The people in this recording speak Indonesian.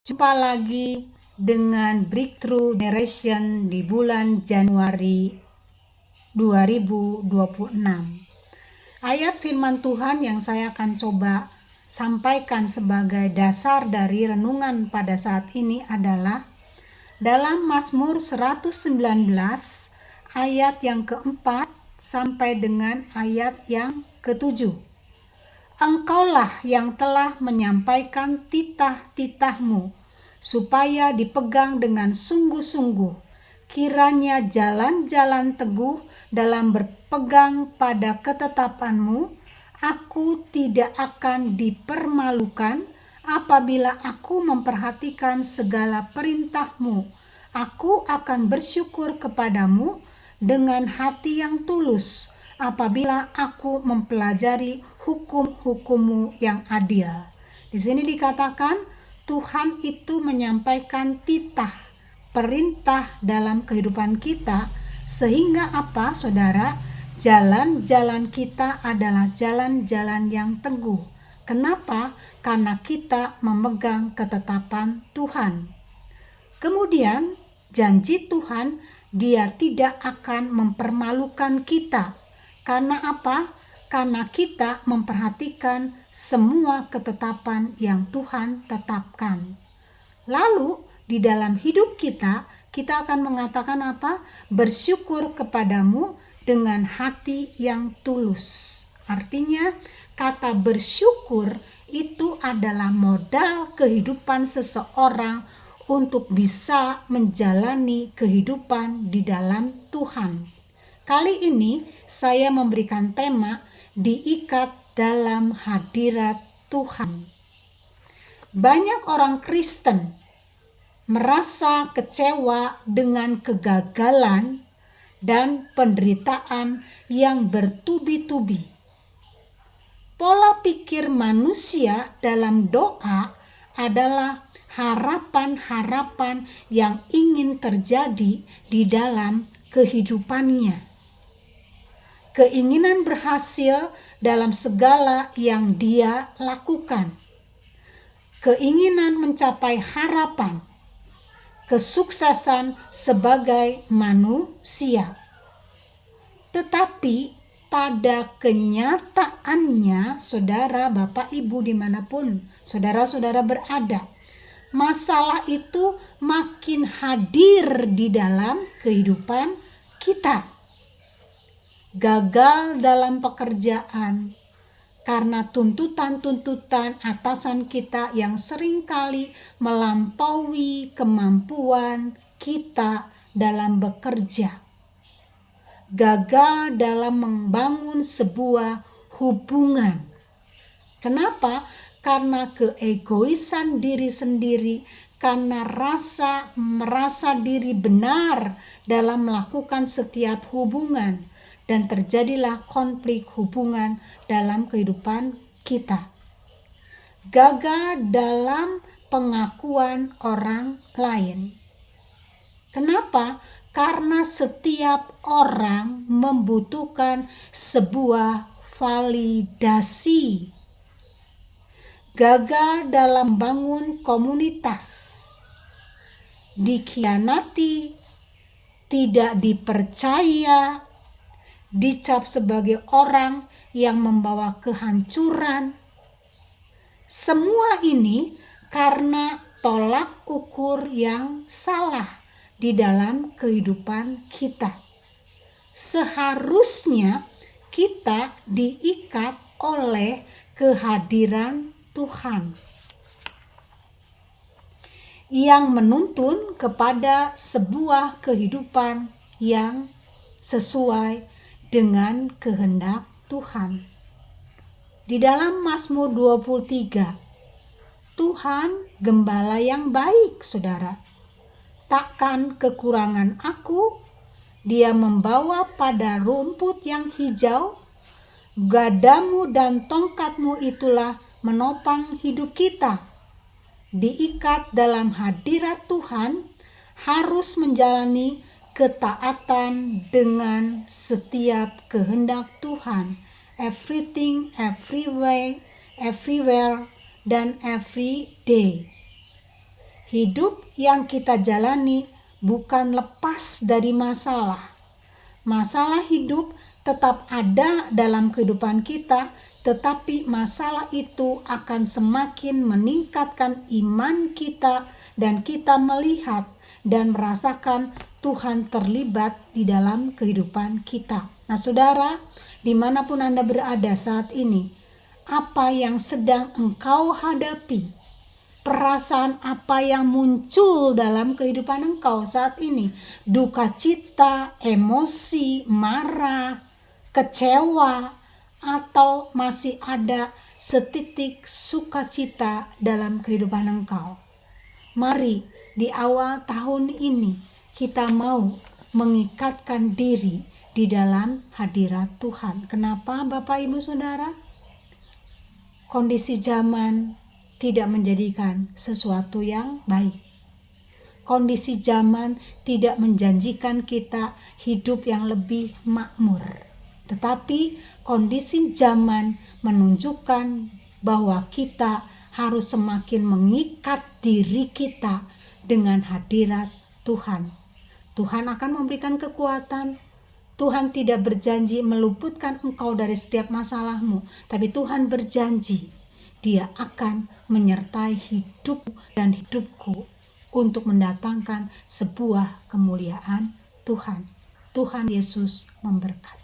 Jumpa lagi dengan Breakthrough Generation di bulan Januari 2026. Ayat firman Tuhan yang saya akan coba sampaikan sebagai dasar dari renungan pada saat ini adalah dalam Mazmur 119 ayat yang keempat sampai dengan ayat yang ketujuh. Engkaulah yang telah menyampaikan titah-titahmu supaya dipegang dengan sungguh-sungguh. Kiranya jalan-jalan teguh dalam berpegang pada ketetapanmu. Aku tidak akan dipermalukan apabila aku memperhatikan segala perintahmu. Aku akan bersyukur kepadamu dengan hati yang tulus apabila aku mempelajari hukum-hukummu yang adil. Di sini dikatakan Tuhan itu menyampaikan titah, perintah dalam kehidupan kita, sehingga apa, saudara? Jalan-jalan kita adalah jalan-jalan yang teguh. Kenapa? Karena kita memegang ketetapan Tuhan. Kemudian janji Tuhan, Dia tidak akan mempermalukan kita. Karena apa? Karena kita memperhatikan semua ketetapan yang Tuhan tetapkan. Lalu di dalam hidup kita akan mengatakan apa? Bersyukur kepadamu dengan hati yang tulus. Artinya kata bersyukur itu adalah modal kehidupan seseorang untuk bisa menjalani kehidupan di dalam Tuhan. Kali ini saya memberikan tema diikat dalam hadirat Tuhan. Banyak orang Kristen merasa kecewa dengan kegagalan dan penderitaan yang bertubi-tubi. Pola pikir manusia dalam doa adalah harapan-harapan yang ingin terjadi di dalam kehidupannya. Keinginan berhasil dalam segala yang dia lakukan. Keinginan mencapai harapan, kesuksesan sebagai manusia. Tetapi pada kenyataannya, saudara, Bapak, Ibu dimanapun saudara-saudara berada, masalah itu makin hadir di dalam kehidupan kita. Gagal dalam pekerjaan karena tuntutan-tuntutan atasan kita yang seringkali melampaui kemampuan kita dalam bekerja. Gagal dalam membangun sebuah hubungan. Kenapa? Karena keegoisan diri sendiri, karena merasa diri benar dalam melakukan setiap hubungan, dan terjadilah konflik hubungan dalam kehidupan kita. Gagal dalam pengakuan orang lain. Kenapa? Karena setiap orang membutuhkan sebuah validasi. Gagal dalam bangun komunitas. Dikhianati, tidak dipercaya, dicap sebagai orang yang membawa kehancuran. Semua ini karena tolak ukur yang salah di dalam kehidupan kita. Seharusnya kita diikat oleh kehadiran Tuhan yang menuntun kepada sebuah kehidupan yang sesuai dengan kehendak Tuhan. Di dalam Mazmur 23, Tuhan gembala yang baik, saudara. Takkan kekurangan aku. Dia membawa pada rumput yang hijau. Gadamu dan tongkatmu itulah menopang hidup kita. Diikat dalam hadirat Tuhan harus menjalani ketaatan dengan setiap kehendak Tuhan. Everything, everywhere, dan every day. Hidup yang kita jalani bukan lepas dari masalah. Masalah hidup tetap ada dalam kehidupan kita, tetapi masalah itu akan semakin meningkatkan iman kita dan kita melihat dan merasakan Tuhan terlibat di dalam kehidupan kita. Nah saudara, dimanapun Anda berada saat ini, apa yang sedang engkau hadapi? Perasaan apa yang muncul dalam kehidupan engkau saat ini? Duka cita, emosi, marah, kecewa, atau masih ada setitik sukacita dalam kehidupan engkau? Mari di awal tahun ini kita mau mengikatkan diri di dalam hadirat Tuhan. Kenapa Bapak Ibu Saudara? Kondisi zaman tidak menjadikan sesuatu yang baik. Kondisi zaman tidak menjanjikan kita hidup yang lebih makmur. Tetapi kondisi zaman menunjukkan bahwa kita harus semakin mengikat diri kita dengan hadirat Tuhan. Tuhan akan memberikan kekuatan. Tuhan tidak berjanji meluputkan engkau dari setiap masalahmu, tapi Tuhan berjanji Dia akan menyertai hidup dan hidupku untuk mendatangkan sebuah kemuliaan Tuhan. Tuhan Yesus memberkati.